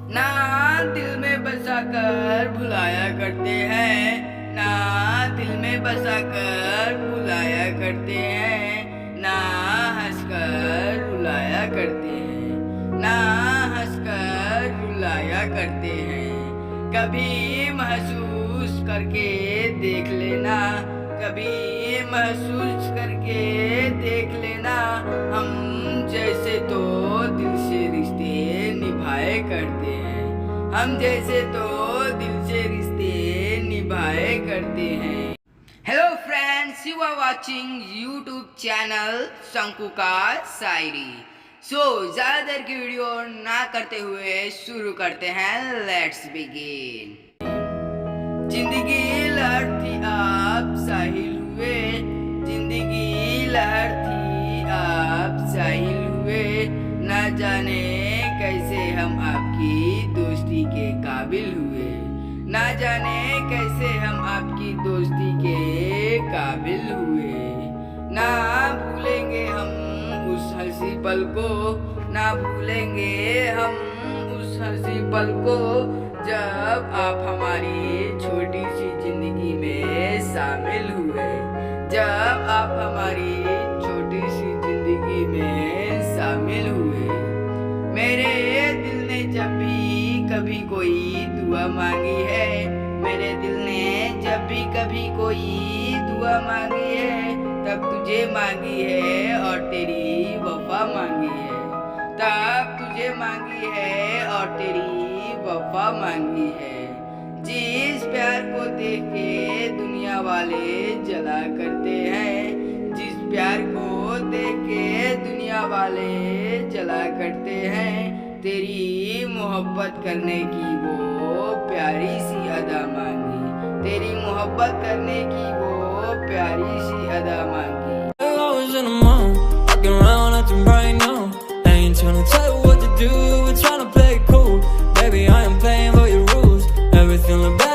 ना दिल में बसा कर भुलाया करते हैं, ना दिल में बसा कर भुलाया करते हैं, ना हंसकर रुलाया करते हैं, ना हंसकर रुलाया करते हैं। कभी महसूस करके देख लेना, कभी महसूस करके देख लेना, हम जैसे तो दिल से रिश्ते निभाए करते हैं, हम जैसे तो दिल से रिश्ते निभाए करते हैं। Hello friends, you are watching YouTube channel Shanku का शायरी। ज़्यादा देर की वीडियो ना करते हुए शुरू करते हैं। Let's begin. जिंदगी लहर थी आप साहिल हुए, जिंदगी लहर थी आप साहिल हुए, ना जाने कैसे हम आपकी दोस्ती के काबिल हुए, ना जाने कैसे हम आपकी दोस्ती के काबिल हुए। ना भूलेंगे हम उस हंसी पल को, ना भूलेंगे हम उस हंसी पल को, जब आप हमारी छोटी सी जिंदगी में शामिल हुए, जब आप हमारी छोटी सी जिंदगी में शामिल हुए। मेरे दिल ने जब भी कभी कोई दुआ मांगी है, मेरे दिल ने जब भी कभी कोई दुआ मांगी है, तब तुझे मांगी है और तेरी वफा मांगी है, तब तुझे मांगी है और तेरी वफा मांगी है। जिस प्यार को देख के दुनिया वाले जला करते हैं, जिस प्यार को देख के दुनिया वाले जला करते हैं, तेरी मोहब्बत करने की वो प्यारी सी अदा मांगी, तेरी मोहब्बत करने की वो प्यारी सी अदा मांगी। Trying to tell you what to do, we're trying to play it cool. Baby, I am playing by your rules. Everything look better